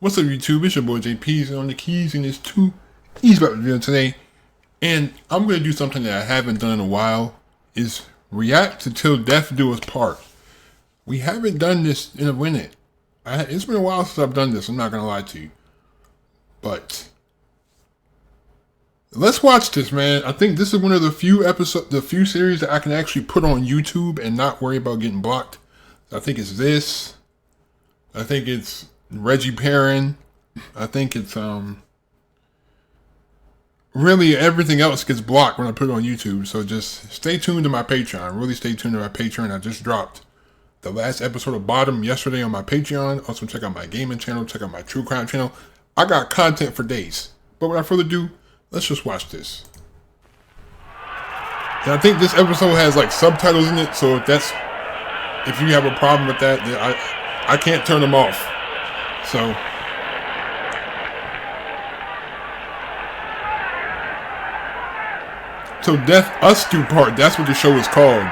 What's up, YouTube? It's your boy JP's on the keys, and it's 2 Easy about the video today. And I'm going to do something that I haven't done in a while, is react to Till Death Do Us Part. We haven't done this in a minute. It's been a while since I've done this, I'm not going to lie to you. But let's watch this, man. I think this is one of the few series that I can actually put on YouTube and not worry about getting blocked. I think it's this. I think it's Reggie Perrin. I think it's really everything else gets blocked when I put it on YouTube. So just stay tuned to my Patreon. Really stay tuned to my Patreon. I just dropped the last episode of Bottom yesterday on my Patreon. Also check out my gaming channel. Check out my true crime channel. I got content for days. But without further ado, let's just watch this. And I think this episode has like subtitles in it. So if you have a problem with that, then I can't turn them off. So Till Death Us Do Part, that's what the show is called.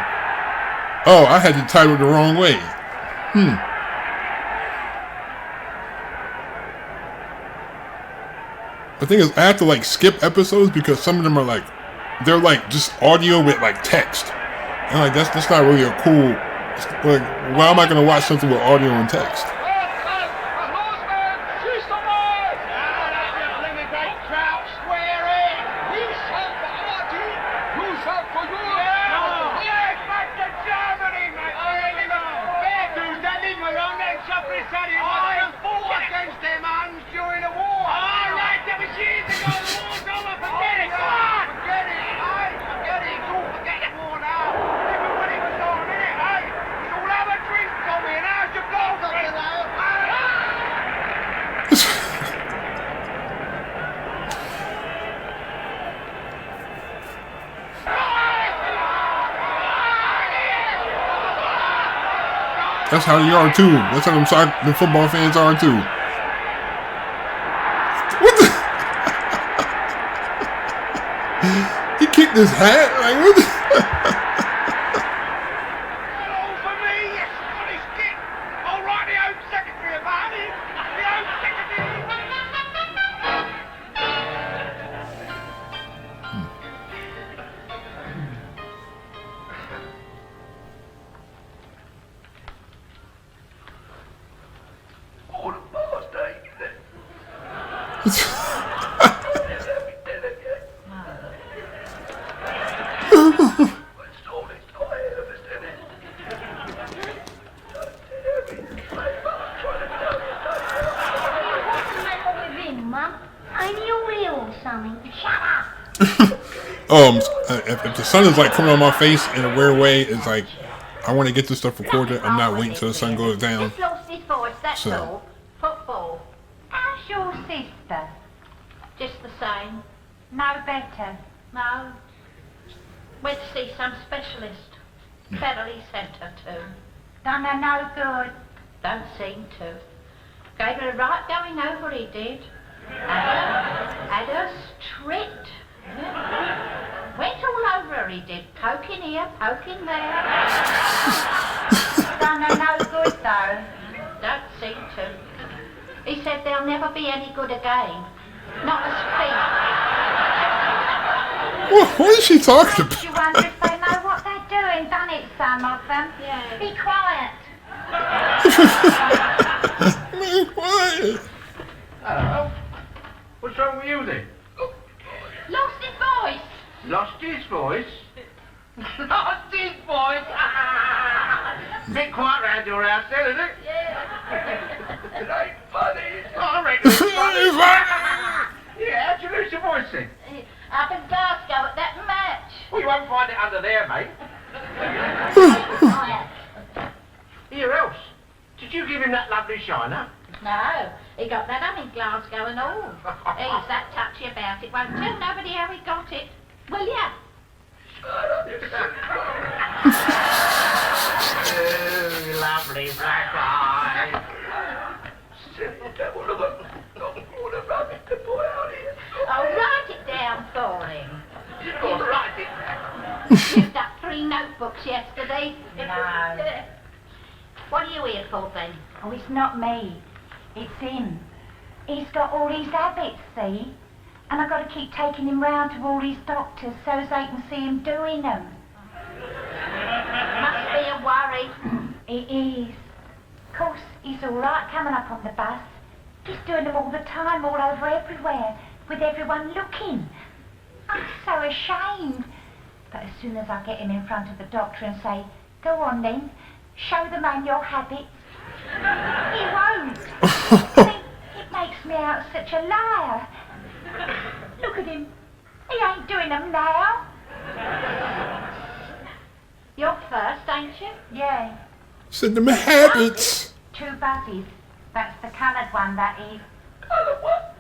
Oh, I had the title the wrong way. The thing is, I have to like skip episodes because some of them are like, they're like just audio with like text. And like that's not really a cool, like, why am I gonna watch something with audio and text? That's how they are too. That's how the football fans are too. What the? He kicked his hat? Like what the? If the sun is like coming on my face in a weird way, it's like I want to get this stuff recorded. I'm not waiting till the sun goes down. Just lost his voice, that's all. Football. How's your sister? Just the same. No better. No. Went to see some specialist. Beverly sent her to. Done her no good. Don't seem to. Gave her a right going over, he did. Had her stripped. Went all over her, he did. Poking here, poking there. Done her no good, though. Don't seem to. He said they'll never be any good again. Not as feet. What is she talking about? You wonder if they know what they're doing, done it, some of them? Yeah. Be quiet. Be quiet. Hello. What's wrong with you then? Lost his voice. Lost his voice? Lost his voice? Bit quiet round your house then, isn't it? Yeah. It ain't funny. I reckon it's funny. Yeah, how'd you lose your voice then? Up in Glasgow at that match. Well, you won't find it under there, mate. Here else. Did you give him that lovely shiner? No, he got that up in Glasgow and all. He's that touchy about it. Won't tell nobody how he got it. Will ya? Oh, lovely black eyes. Oh, write it down for him. All right. Used up 3 notebooks yesterday. No. What are you here for then? Oh, it's not me. It's him. He's got all these habits, see? And I've got to keep taking him round to all these doctors so as they can see him doing them. Must be a worry. It is. Of course, he's all right coming up on the bus. He's doing them all the time, all over everywhere, with everyone looking. I'm so ashamed. But as soon as I get him in front of the doctor and say, go on then, show the man your habits, he won't. I mean, it makes me out such a liar. Look at him. He ain't doing them now. You're first, ain't you? Yeah. Send them habits. 2 buses. That's the coloured one, that is. Coloured what?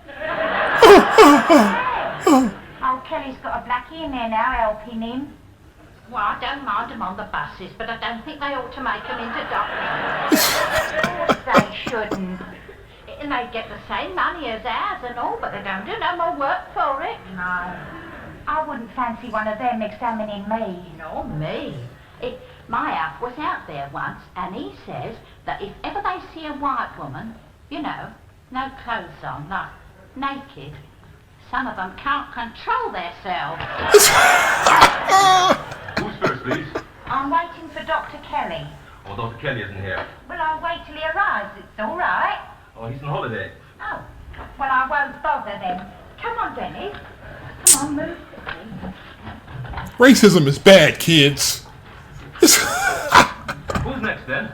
Oh, Kelly's got a blackie in there now helping him. Well, I don't mind them on the buses, but I don't think they ought to make them into doctors. Of course they shouldn't. And they get the same money as ours and all, but they don't do no more work for it. No. I wouldn't fancy one of them examining me. Nor me. My Alf was out there once, and he says that if ever they see a white woman, you know, no clothes on, like naked, some of them can't control themselves. Who's first, please? I'm waiting for Dr. Kelly. Oh, Dr. Kelly isn't here. Well, I'll wait till he arrives. It's all right. Oh, he's on holiday. Oh, well, I won't bother then. Come on, Dennis. Come on, move. Racism is bad, kids. Who's next, then?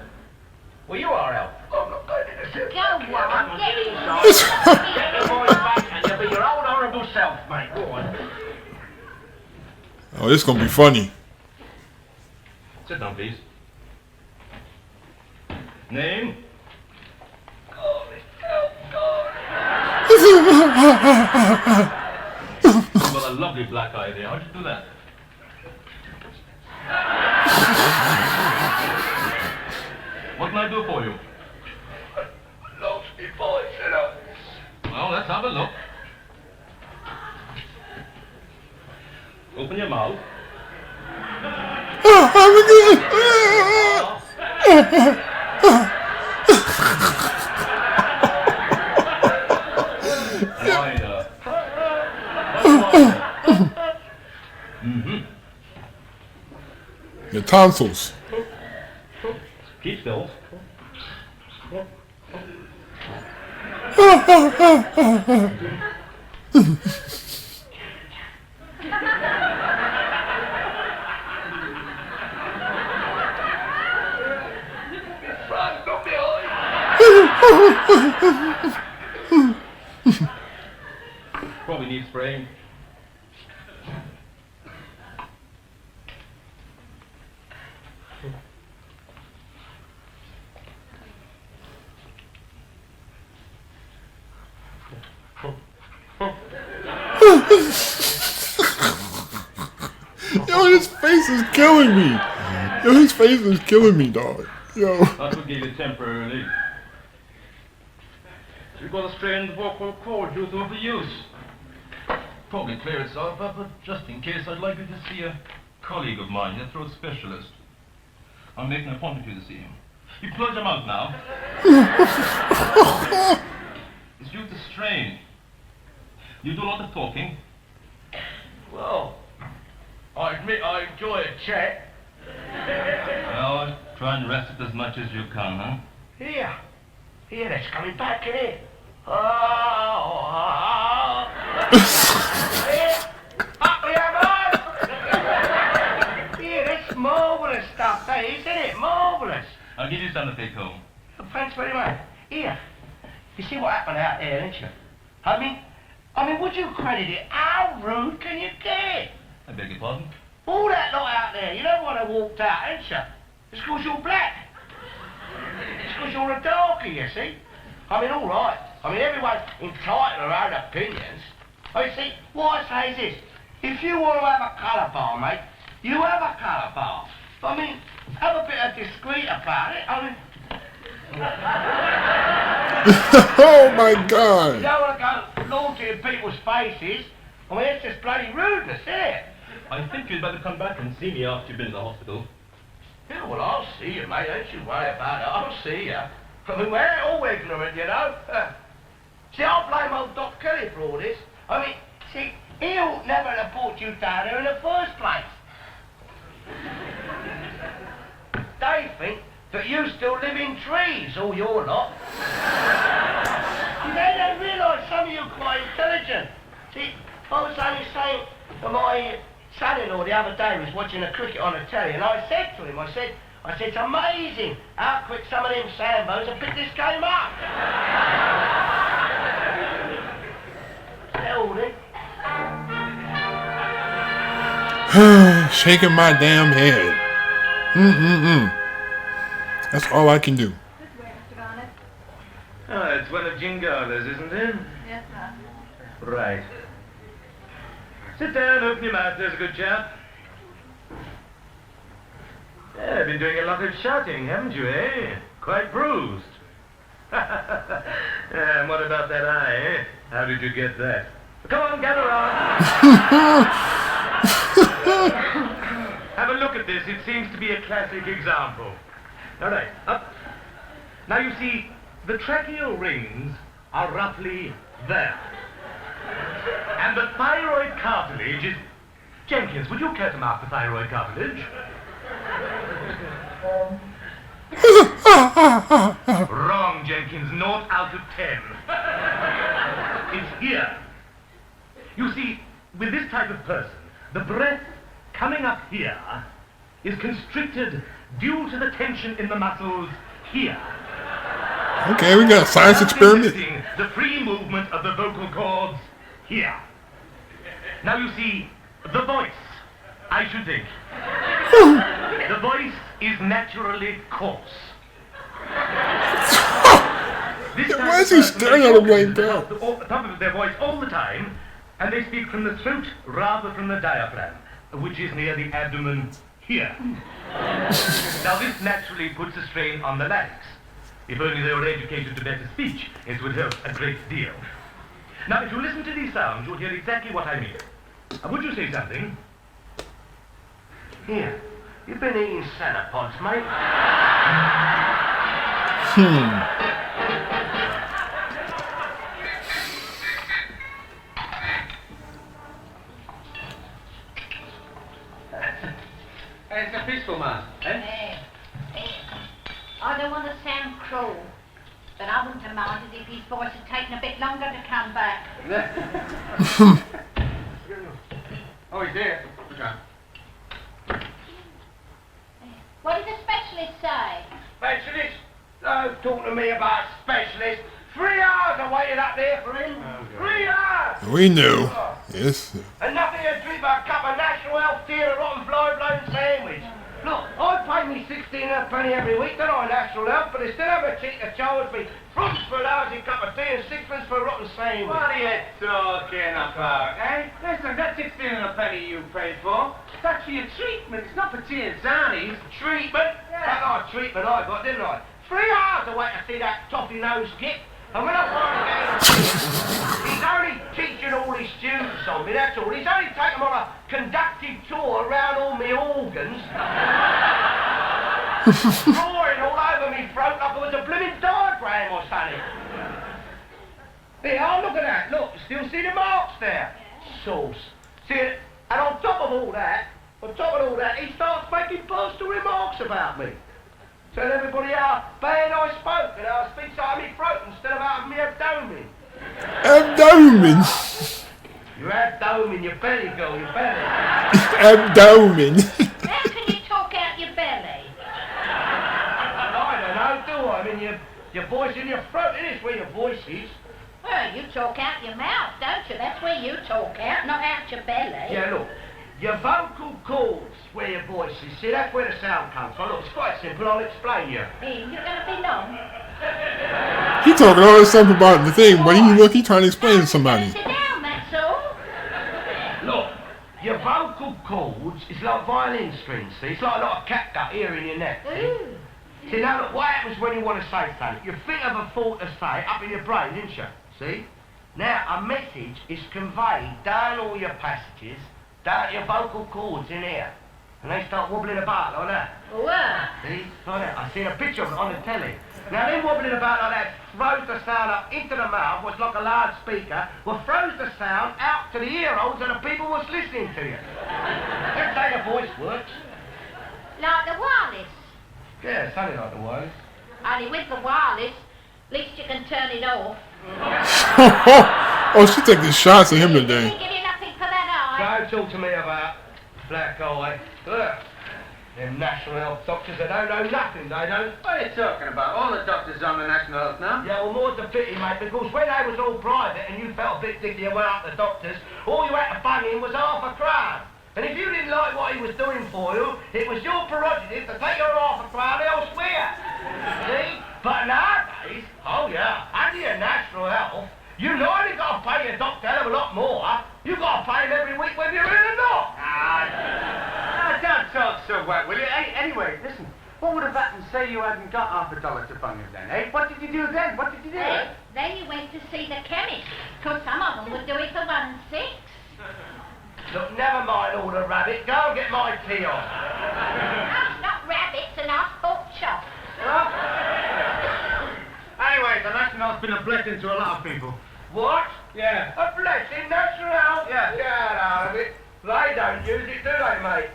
Well, you are, Al. I'm not going in the ship. Go on, get in. Get the boys back and you'll be your old horrible self, mate. Go on. Oh, this is gonna be funny. Sit down, please. Name? You've got a lovely black eye there. How'd you do that? What can I do for you? Lost me voice, you know. Well, let's have a look. Open your mouth. Wider. Mm-hmm. Your tonsils. Keep still. Front, not behind. Probably needs spraying. Yo, his face is killing me. Yo, his face is killing me, dog. Yo. That would give you temporary relief. You've got a strained vocal cord due to overuse. Probably clear itself up, but just in case, I'd like you to see a colleague of mine, a throat specialist. I'll make an appointment for you to see him. You close your mouth now. It's due to strain. You do a lot of talking. Well, I admit I enjoy a chat. Well, try and rest it as much as you can, huh? Here, that's coming back, isn't it? Oh. Here, up we have on. Here, that's marvellous stuff, that is, isn't it? Marvellous. I'll give you some to take home. Oh, thanks very much. Here, you see what happened out there, didn't you? I mean, would you credit it? How rude can you get? I beg your pardon? All that lot out there, you know why they walked out, ain't you? It's because you're black. It's because you're a darkie, you see. I mean, all right. I mean, everyone's entitled to their own opinions. I mean, see, what I say is this. If you want to have a colour bar, mate, you have a colour bar. I mean, have a bit of discreet about it. I mean... Oh my You god. don't want to go launching in people's faces. I mean, it's just bloody rudeness, isn't it? I think you'd better come back and see me after you've been in the hospital. Yeah, well, I'll see you, mate. Don't you worry about it. I'll see you. I mean, we're all ignorant, you know. See, I blame old Doc Kelly for all this. I mean, see, he ought never have brought you down here in the first place. They think that you still live in trees, all your lot. They don't realise some of you are quite intelligent. See, I was only saying to my son-in-law the other day, was watching the cricket on the telly, and I said to him, I said, it's amazing how quick some of them Sambos have picked this game up. Held it. Shaking my damn head. That's all I can do. Oh, it's one of Jingala's, isn't it? Yes, sir. Right. Sit down, open your mouth, there's a good chap. Yeah, been doing a lot of shouting, haven't you, eh? Quite bruised. And what about that eye, eh? How did you get that? Come on, gather round. Have a look at this. It seems to be a classic example. All right, up. Now you see, the tracheal rings are roughly there. And the thyroid cartilage is... Jenkins, would you care to mark the thyroid cartilage? Wrong, Jenkins. 0 out of 10. It's here. You see, with this type of person, the breath coming up here is constricted due to the tension in the muscles here. Okay, we got a science experiment. The free movement of the vocal cords here. Now you see, the voice, I should think. The voice is naturally coarse. Why is he staring at him like that? Top of their voice all the time, and they speak from the throat rather from the diaphragm, which is near the abdomen here. Now this naturally puts a strain on the larynx. If only they were educated to better speech, it would help a great deal. Now, if you listen to these sounds, you'll hear exactly what I mean. Would you say something? Here, you've been eating Sanopods, mate. It's a peaceful man, eh? I don't want to sound cruel, but I wouldn't have minded if his voice had taken a bit longer to come back. Oh, he's here. Okay. What did the specialist say? Specialist? Don't talk to me about specialist. 3 hours I waited up there for him. 3 hours! We knew. Yes. And nothing to drink but a cup of National Health tea and a rotten fly-blown sandwich. Look, I pay me 16 and a penny every week, don't I, National Health, but they still have a cheek to charge me front for a lousy cup of tea and 6pence for a rotten sandwich. What are you talking about, eh? Listen, that 16 and a penny you paid for, that's for your treatment. It's not for tea and sarnies. Treatment? Yeah. That nice treatment I got, didn't I? 3 hours to wait to see that toffee-nosed git. And when I finally get him, he's only teaching all his students on me, that's all. He's only taken them on a conductive tour around all my organs. Drawing all over me throat like it was a blooming diagram or something. Here, oh, look at that. Look, you still see the marks there? Sauce. See it? And on top of all that, he starts making personal remarks about me. Tell everybody how bad I spoke and how I speak out of my throat instead of out of my abdomen. Abdomen. Your abdomen, your belly, girl, your belly. Abdomen. How can you talk out your belly? I don't know, do I? I mean, your voice in your throat, it is where your voice is. Well, you talk out your mouth, don't you? That's where you talk out, not out your belly. Yeah, look. Your vocal cords, where your voice is, see, that's where the sound comes from. Look, it's quite simple, I'll explain you. Hey, you're going to be long. He talking all this stuff about the thing, but he trying to explain to somebody. Sit down, that's all. Look, your vocal cords is like violin strings, see? It's like a lot of catgut here in your neck, see? Ooh. See, now look, what happens when you want to say something? You think of a thought to say up in your brain, didn't you? See? Now, a message is conveyed down all your passages, down your vocal cords in here. And they start wobbling about like that. What? See? Like that. I've seen a picture of it on the telly. Now, them wobbling about like that throws the sound up into the mouth, was like a loudspeaker, throws the sound out to the ear holes and the people was listening to you. Let's say the voice works. Like the wireless. Yeah, something like the wireless. Only with the wireless, at least you can turn it off. Oh, she's taking shots at him They today. didn't give you nothing for that eye. Don't talk to me about black eye. Look, them National Health doctors, they don't know nothing, they don't. What are you talking about? All the doctors on the National Health now. Yeah, well, more's the pity, mate, because when they was all private and you felt a bit dicky and went up to doctors, all you had to bung in was half a crown. And if you didn't like what he was doing for you, it was your prerogative to take your half a crown elsewhere. See? But nowadays, oh yeah, under your National Health, you not only got to pay your doctor a hell of a lot more, you got to pay him every week whether you're in or not. Don't talk so wet, will you? Hey, anyway, listen. What would have happened, say you hadn't got $1 to bung it then, eh? What did you do then? What did you do? Then you went to see the chemist, because some of them would do it for 1.6. Look, never mind all the rabbit. Go and get my tea on. That's not rabbits and us pork chops. Anyway, the National Health's been a blessing to a lot of people. What? Yeah. A blessing, National Health? Yeah. Get out of it. They don't use it, do they, mate?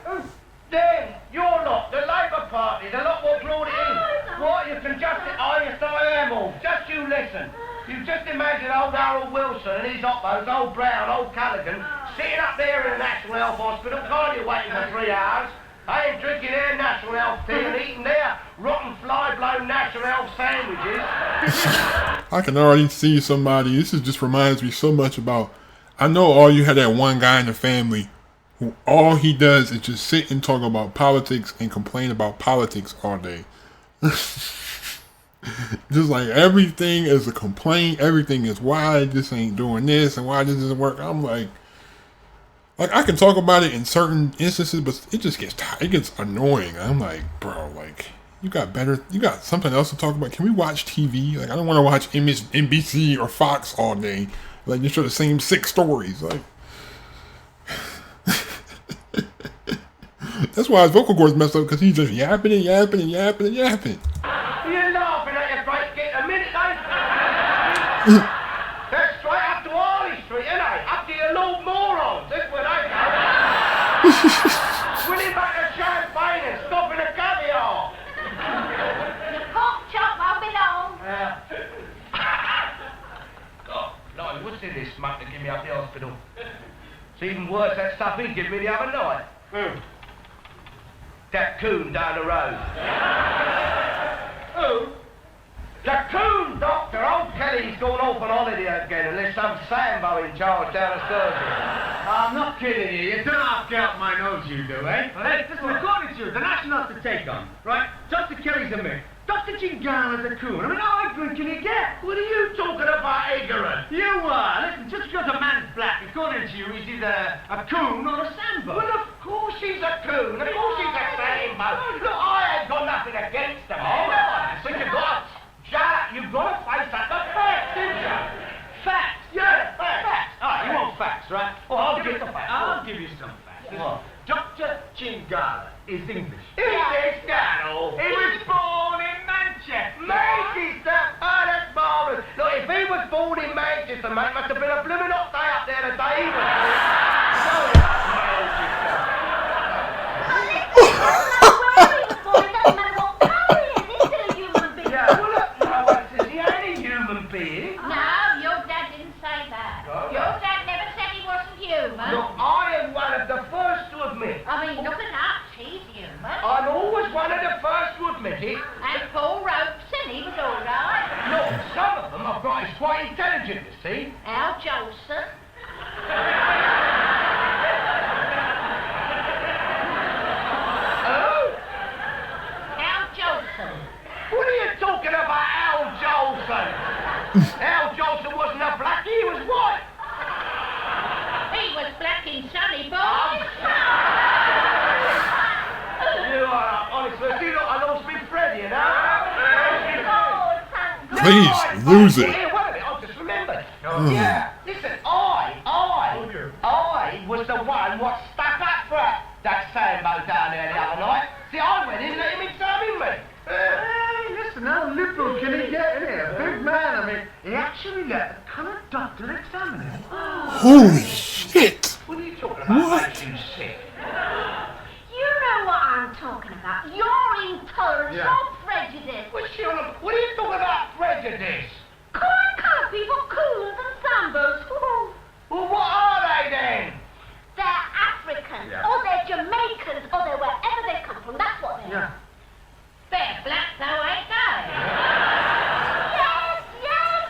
Then, you're not the Labour Party, the lot what brought it in. What, you can just... Oh, yes, I am all. Just you listen. You just imagine old Harold Wilson and his oppos, old Brown, old Callaghan, sitting up there in the National Health Hospital, can't you, waiting for 3 hours? I ain't drinking their National Health tea and eating their rotten fly-blown National Health sandwiches. I can already see somebody. This just reminds me so much about. I know all you had that one guy in the family who all he does is just sit and talk about politics and complain about politics all day. Just like everything is a complaint. Everything is why this ain't doing this and why this doesn't work. I'm like I can talk about it in certain instances, but it just gets it gets annoying. I'm like, bro, like you got something else to talk about. Can we watch TV? Like I don't want to watch NBC or Fox all day. Like you show the same 6 stories. Like that's why his vocal cords messed up because he's just yapping and yapping and yapping and yapping. You're laughing at your great get a minute, eh? They're straight up to Harley Street, ain't they? Up to your Lord Morons. That's where they go. Winning back the champagne and stopping the caviar. The pork chop won't be long. God, Lord, what's in this muck to give me up the hospital? It's even worse that stuff he gave me the other night. That coon down the road. Who? The coon doctor. Old Kelly's gone off on holiday again and there's some Sambo in charge down the surgery. I'm not kidding you. You don't have to get up my nose, you do, eh? Hey, listen, according to you, the National Health to take on, right? Dr. Kelly's a myth. Dr. Chingara's a coon. I mean, how ignorant can you get? What are you talking about, ignorant? You are. Listen, just because a man's black, according to you, he's either a coon or a Sambo. Well, of course he's a coon. Of course he's a Sambo. Look, I ain't got nothing against him. Oh, no. But you've got to face up the facts, didn't you? Facts? Yeah, facts. All right, you want facts, right? Well, I'll give the facts. I'll give you some facts. What? Dr. Chingara is English. Is this that all? He was born in Manchester. Manchester? Oh, that's marvellous. Look, if he was born in Manchester, mate, must have been a blooming hot day up there the day he was born. Look, I am one of the first to admit. I mean, look at us, he's human. I'm always one of the first to admit it. And Paul Robeson, he was all right. Look, some of them I've got is quite intelligent, you see. Al Jolson. Oh? Al Jolson. What are you talking about, Al Jolson? Al Jolson wasn't a blackie, he was white. He was black and sunny, boy. You are, honestly, you know, I lost me Freddy, you know? Please, lose it. Wait a minute, I just remembered. Yeah, listen, I was the one what stuck up for that Sambo down there the other night. See, I went in and let him examine me. Hey, listen. listen, how liberal can he get in here? Big man, I mean, he actually let a coloured doctor examine him. Holy shit! What are you talking about? What? Makes you sick. You know what I'm talking about. Your intolerance Yeah. or prejudice. What are you talking about prejudice? Calling colour people coons and sambos. Well, what are they then? They're Africans, or they're Jamaicans, or they're wherever they come from. That's what they are. They're black, though, ain't they? Yes, yes.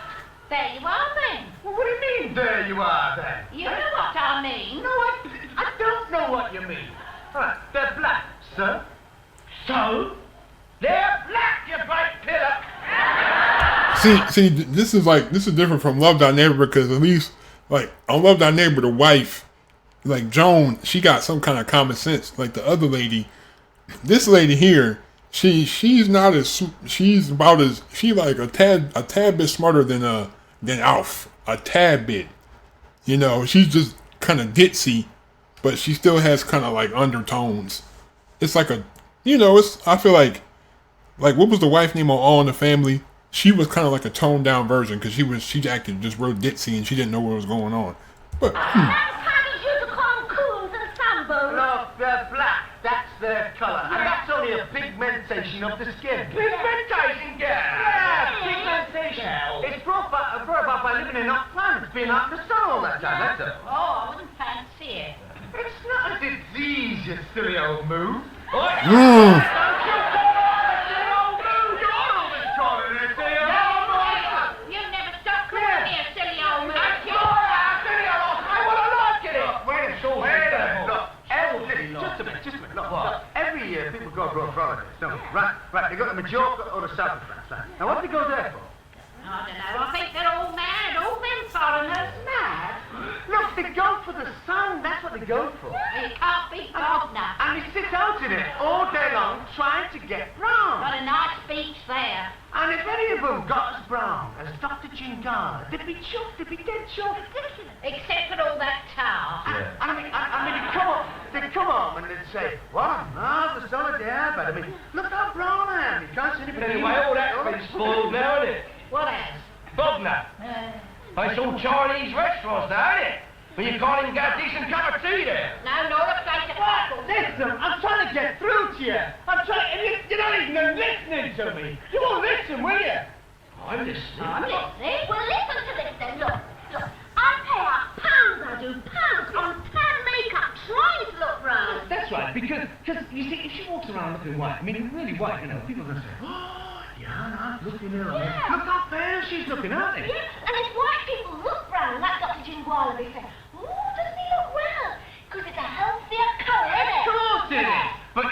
There you are, then. Well, what do you mean, there you are, then? You know what I mean. No, I don't know what you mean. All right, they're black, sir. So? They're black, you great pillar. See, this is different from Love Thy Neighbor because at least, like, on Love Thy Neighbor, the wife, like Joan, she got some kind of common sense. Like the other lady, this lady here, she's not as she's about as she like a tad bit smarter than Alf, a tad bit. You know, she's just kind of ditzy, but she still has kind of like undertones. It's like a, you know, I feel like what was the wife name on All in the Family? She was kind of like a toned down version because she acted just real ditzy and she didn't know what was going on. But Sometimes you to call them coons and sambos. No, they're black. That's their colour. And that's only a pigmentation of the skin. Pigmentation, Yeah, pigmentation. It's brought about by living in hot climates, being out in the sun all that time, that's it. Oh, I wouldn't fancy it. It's not a disease, you silly old moo. You never stop calling me a silly old man. Just a minute. Look, every year people go abroad for holidays, don't they? Right, they go to Majorca or the south of France. Right? Now, what do they go there for? I don't know. I think they're all mad. All them foreigners mad. Look, they go for the sun. That's what they go for. You can't beat Wagner. And they sit out in it all day long trying to get brown. Got a nice beach there. And if any of them got as brown as Dr. Chingala, they'd be chuffed, they'd be dead chuffed. Except for all that tar. I mean, they'd come home and they'd say, what a marvellous holiday I've had. I mean, look how brown I am. You can't see anybody. Anyway, all that's been spoiled now, isn't it? What else? Bogner. It's all Chinese restaurants now, isn't it? But you can't even get a decent cup of tea there. No, nor a plate of pickles. Listen, I'm trying to get through to you. I'm trying, and you're not even listening to me. You won't listen, will you? I'm listening. I'm listening. Well, listen to this then. Look. I pay out pounds, I do, pounds on tan makeup trying to look brown. That's right, because you see, if she walks around looking white, I mean, really white, you know, people are going to say, oh, yeah, look in her eyes. Yeah. Look how fair she's looking, aren't they? Yeah, and if white people look brown, like Dr. Jingwala, they say, oh, doesn't he look well? Because it's a healthier colour, isn't it? Of course it is. But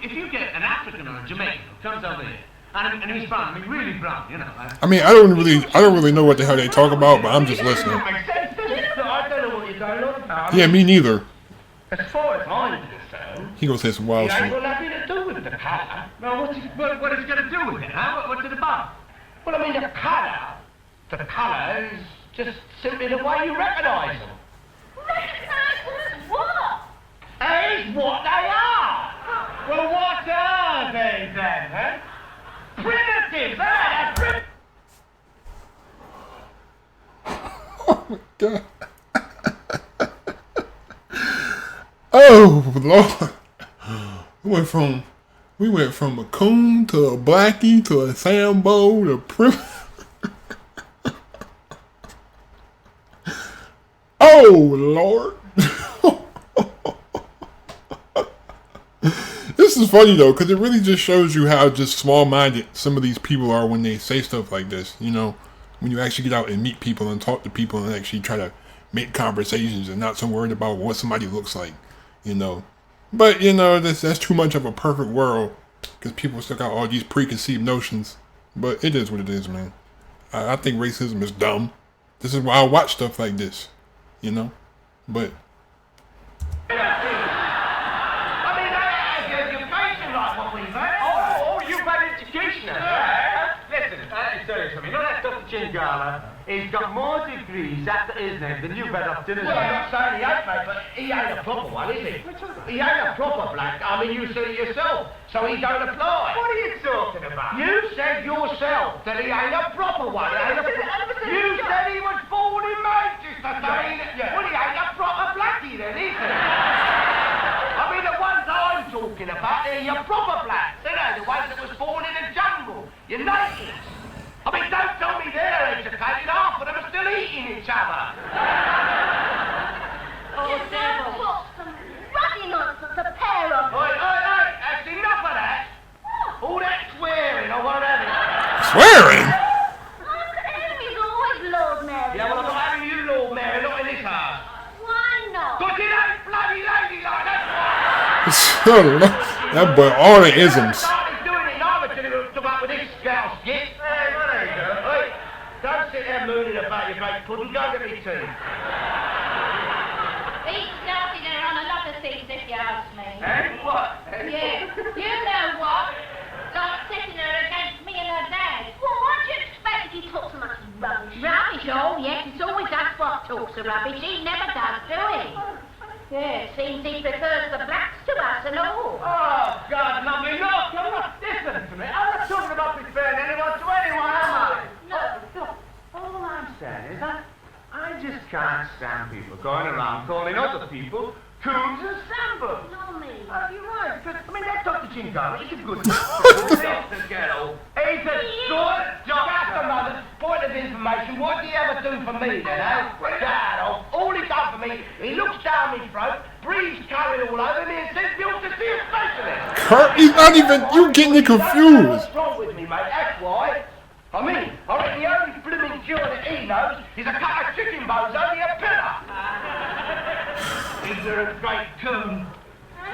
if you get an African or a Jamaican who comes over here, and he's brown, I mean, really brown, you know. I mean, I don't really know what the hell they talk about, but I'm just listening. I don't know what you're going on about. Yeah, me neither. As far as I'm concerned, He gonna say some wild it ain't shit. got nothing to do with the colour. Well, what is it going to do with it, huh? What's it about? Well, I mean, the colour is just simply the way you recognise them. Recognise them as what? Is what they are. Well, what are they then, huh? Primitives, eh? They're Oh my god. Oh Lord. We went from a coon to a blackie to a sambo to prim. Oh Lord. This is funny though, because it really just shows you how just small-minded some of these people are when they say stuff like this. You know, when you actually get out and meet people and talk to people and actually try to make conversations and not so worried about what somebody looks like. You know, but you know that's too much of a perfect world because people still got all these preconceived notions. But it is what it is, man. I think racism is dumb. This is why I watch stuff like this. You know, but. Chingala, he's got more degrees after his name than you've had up to this. Well, I'm not saying he ain't, mate, but he ain't a proper one, is he? He ain't a proper black. I mean, you said it yourself, so he don't apply. What are you talking about? You said yourself that he ain't a proper one. You said he was born in Manchester, so well, he ain't a proper blackie then, is he? I mean, the ones I'm talking about, they're your proper blacks, you know, the ones that was born in the jungle, your natives. I mean, don't tell me they're educated, half of them are still eating each other. Oh, devil. Talk some ruddy nonsense, a pair of them. Oi, that's enough of that. All that swearing or whatever. Swearing? Uncle Henry's always Lord Mary. Yeah, well, I'm not having you, Lord Mary, not in this house. Why not? Because it ain't bloody ladylike, that's why. That boy, all the isms. Started doing it now, but you took up with this scout skit. Hey, what are you doing? Hey, don't sit there mooning about your baked pudding. Go to me tea. He started her on a lot of things, if you ask me. Eh? What? Yeah, you know what? Like setting her against me and her dad. Well, what do you expect if he talks so much rubbish? Rubbish, oh yes, it's always us what talks of rubbish. He never does, do he? Yeah, seems he prefers the blacks to us and all. Oh, God, lovely, look, I'm not listening to me. I'm not talking about preferring anyone to anyone, am I? No. Look, all I'm saying is that I just can't stand people going around calling other people coons and sambles. No, me. Oh, you're right, because, I mean, that Dr. Chingala, he's a good Dr. Gettle. He's a good Just doctor. another point of information. What did he ever do for me then, eh? Dad, all he done for me, he looks down my throat, breathes curry all over me and says, you ought to see a specialist. Kurt, he's not even, you getting it confused. What's wrong with me, mate? That's why. I mean, I reckon the only blooming cure that he knows is a cut of chicken bones only a pillar. Is there a great coon?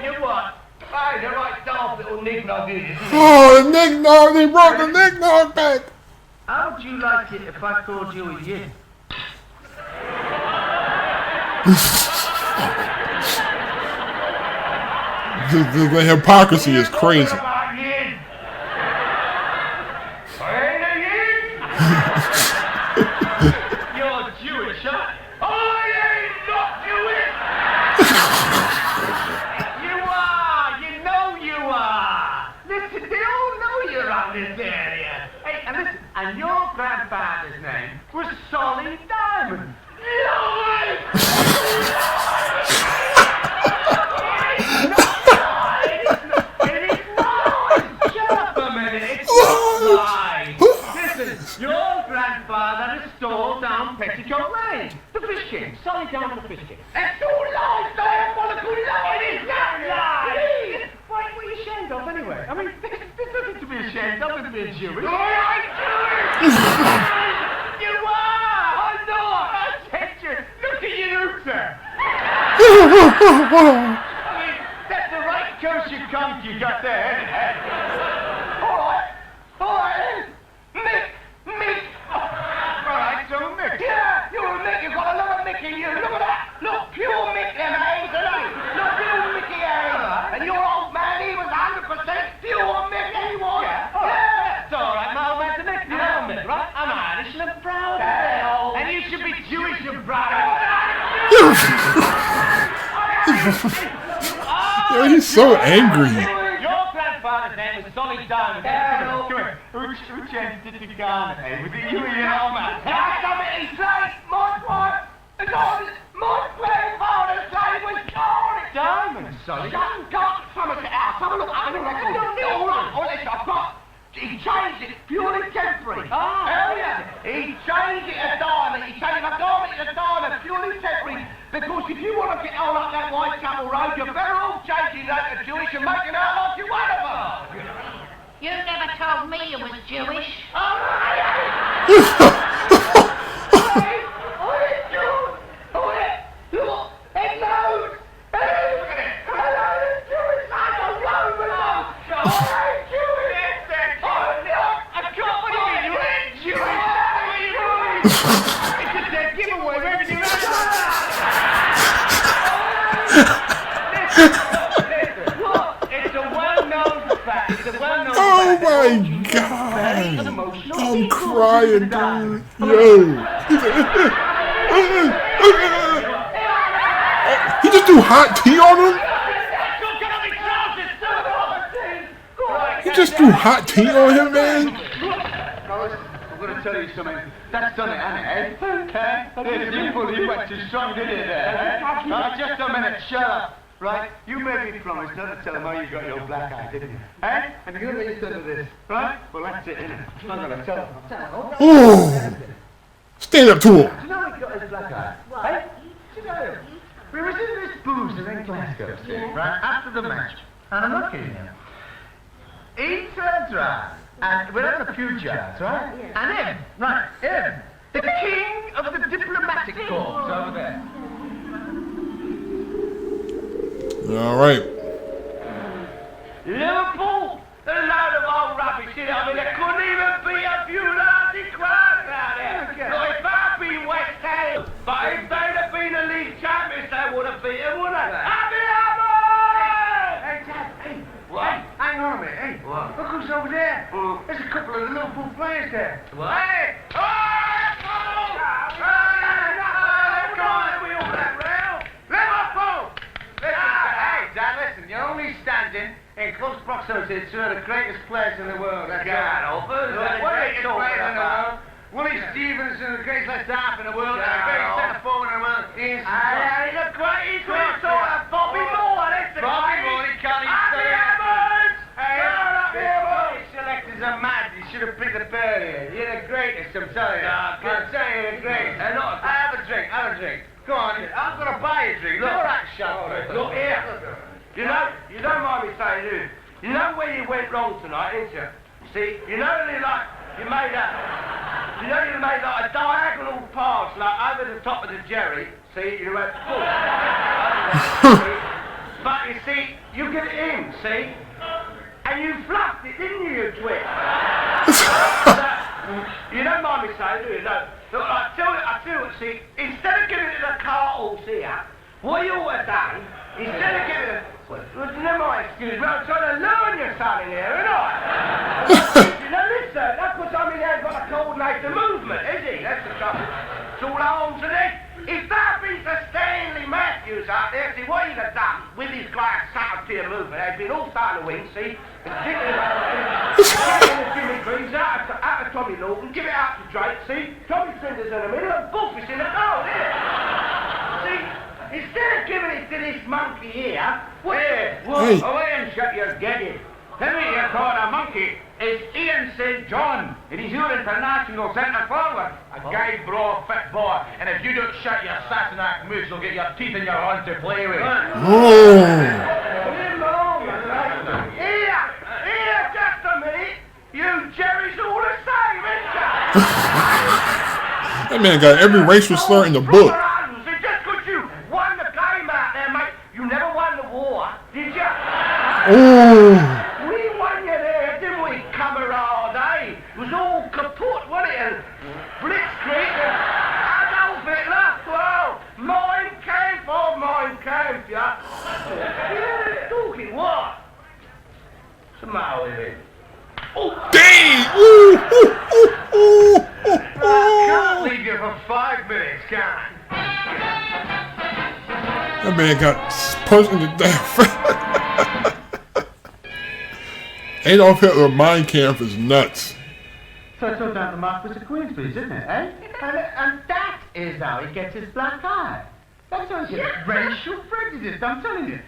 You what? Hey, the right daft little nignog is, isn't he? Oh, the knick-knock, they brought the knick-knock back. How would you like it if I called you a yin? The hypocrisy is crazy. About yin. I ain't a yin. You're Jewish, huh? I ain't not Jewish. You are! You know you are! Listen, they all know you're around this area. Hey, and listen, and your grandfather's name was Solly Diamond. It is not! Shut up a minute, it's not lies. Listen, your grandfather installed down Petticoat Lane. The fish king, Solly Diamond the fish king. That's all lies, diabolical lies. It is not lies. What were you ashamed of anyway? I mean, there's nothing to be ashamed of with being Jewish. I ain't Jewish. You are! I'm not! Attention! Look at your rooter! I mean, that's the right kosher conch you got there, isn't it? All right, Mick. Alright, so Mick. Yeah, you're a Mick. You've got a lot of Mick in you. Look at that. Look, pure Mick them hands, isn't it? Look, pure Mickey hands. And your old man, he was 100% pure Mick, he was. Yeah, all right. That's all right, my old man's a Mick. You know Mick, right? I'm Irish and I'm proud of it. And you should be Jewish and proud of it. Yo, he's so angry. Your grandfather's name was Solly Diamond. Come here. Who changed it to Garnet, eh? Was it you or your old man? That's something he said. My grandfather's name was Garnet. Diamond, Solly. Got some of it out. Have a look at the record. All right, listen, I've got. He changed it purely temporary. Ah. Hell yeah. He changed it to diamond. He changed a diamond to diamond, purely temporary. Because if you want to get on up that Whitechapel Road, you're better off changing that to Jewish and making out like you're one of them. You never told me you was Jewish. It's a giveaway of everything else. Listen, it's a well-known fact. It's a well-known Oh fact. my God. Oh I'm crying, dude. Yo. He just threw hot tea on him? He just threw hot tea on him, man? I'm going to tell you something. That's done it, hasn't it, eh? You went too strong, didn't you, there, eh? Right, just a minute, shut up. Right, you made me promise not to tell him how you got your black eye, didn't you? Eh? And you're going to listen to this, right? Well, that's it, innit? I'm going to tell him. Oh. Stand up to him. Do you know how he got his black eye? Eh? Do you know? We was in this boozer in Glasgow, see, right, after the match. And I'm not kidding you. He turns around, and we're having a few jars, right? And him, the king of the diplomatic corps over there. All right. Liverpool? A load of old rubbish, you know. I mean, there couldn't even be a few lousy crowds out there. Look, if I'd been West Ham, but if they'd have been the league champions, they would have beaten, wouldn't they? Happy Hammers! Hey, Dad, hey. What? Hang on a minute, hey. What? Look who's over there. There's a couple of the Liverpool players there. What? Hey! Oh, Liverpool! Come on, we all that round. Liverpool! Hey, Dad, listen, you're only standing in close proximity to the greatest players in the world. That's God, all. Alfred, The greatest players in the world. Willie Stevenson, the greatest left half in the world, and the greatest centre forward in the world. He's the greatest sort of Bobby Moore, that's the Bobby greatest. Moore, he can't even Happy say it. Hammers! Hey, Turn up the Hammers! selectors are mad. You should have picked the bird here. You're the greatest, I'm telling you. Nah, I'm saying you're the greatest. Hey, look. Have a drink, have a drink. Go on, I'm going to buy you a drink. Look at that shot. Look here. You don't mind me saying this. You know where you went wrong tonight, didn't you? See, you know you made like a diagonal pass, like over the top of the Jerry. See, you went full. But you see, you get it in, see? And you fluffed it, didn't you, you twit? You don't mind me saying, do you? No. Look, I tell you, see, instead of giving it to the cartals here, what you ought to done, instead of giving it, well, never mind, excuse me, I'm trying to learn you something here, ain't I? You know, listen, that's what I mean, he ain't got to coordinate the movement, is he? That's the trouble. It's all on to this. If that been Sir Stanley Matthews out there, see what he'd have done with his glass subtlety of movement, they'd been all starting to win, see? And particularly about Jimmy Greaves out to Tommy Norton, give it out to Drake, see? Tommy Flinders in the middle, and Buff is in the goal, isn't it? See? Instead of giving it to this monkey here, Hey, Hey. away and shut your gagging. Tell me you're called a monkey. It's Ian St. John, and he's your international centre forward. A gay, broad, fit boy, and if you don't shut your Sassenach moves, you'll get your teeth in your hand to play with. Oh. Here, just a minute. You Jerry's all the same, ain't you? That man got every racial slur in the book. Just because you won the game out there, mate, you never won the war, did you? Oh. We won you there, didn't we, camarade, eh? It was all kaput, wasn't it? And Blitzkrieg and Adolf Hitler. Well, mine came for mine came, yeah. You're talking what? What's the matter with it? Oh, Dang. Ooh. Ooh. Ooh. Ooh. I Ooh. can't leave you for 5 minutes, can I? That man got punched in the damn face. Adolf Hitler mind camp is nuts. So I told down the Marquis of Queensberry's, isn't it, eh? And that is how he gets his black eye. That's how he gets racial prejudice, I'm telling you.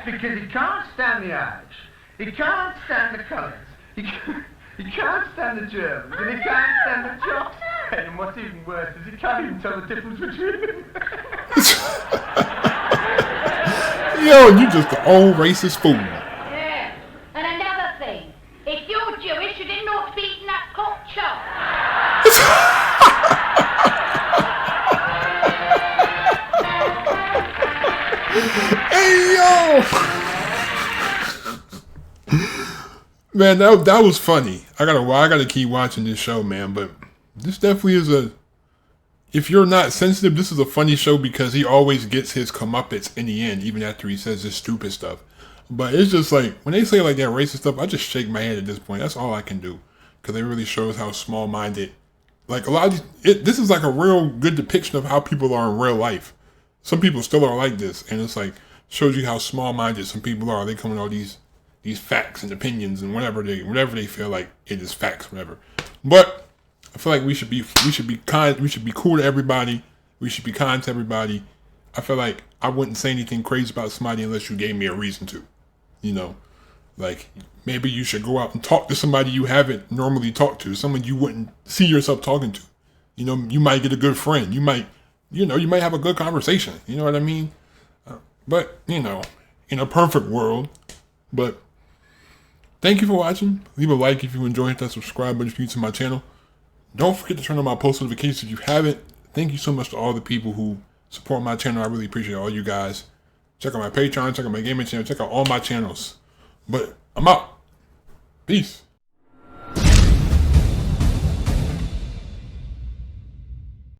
Because he can't stand the Irish. He can't stand the colours. He can't stand the Germans. And he can't stand the Jocks. And what's even worse is he can't even tell the difference between them. Yo, you just the old racist fool. Yeah. And another thing, if you're Jewish, you didn't ought to be eating that pork chop. Hey, yo! Man, that was funny. I gotta keep watching this show, man. But this definitely is if you're not sensitive, this is a funny show because he always gets his comeuppance in the end, even after he says this stupid stuff. But it's just like, when they say like that racist stuff, I just shake my head at this point. That's all I can do. because it really shows how small-minded. Like a lot of this is like a real good depiction of how people are in real life. Some people still are like this, and it's like shows you how small-minded some people are. They come with all these facts and opinions and whatever they feel like it is facts, whatever. But I feel like we should be kind. We should be cool to everybody. We should be kind to everybody. I feel like I wouldn't say anything crazy about somebody unless you gave me a reason to. You know, like maybe you should go out and talk to somebody you haven't normally talked to, someone you wouldn't see yourself talking to. You know, you might get a good friend. You might have a good conversation. You know what I mean? But, you know, in a perfect world. But thank you for watching. Leave a like if you enjoyed. Hit that subscribe button if you're new to my channel. Don't forget to turn on my post notifications if you haven't. Thank you so much to all the people who support my channel. I really appreciate all you guys. Check out my Patreon. Check out my gaming channel. Check out all my channels. But I'm out. Peace.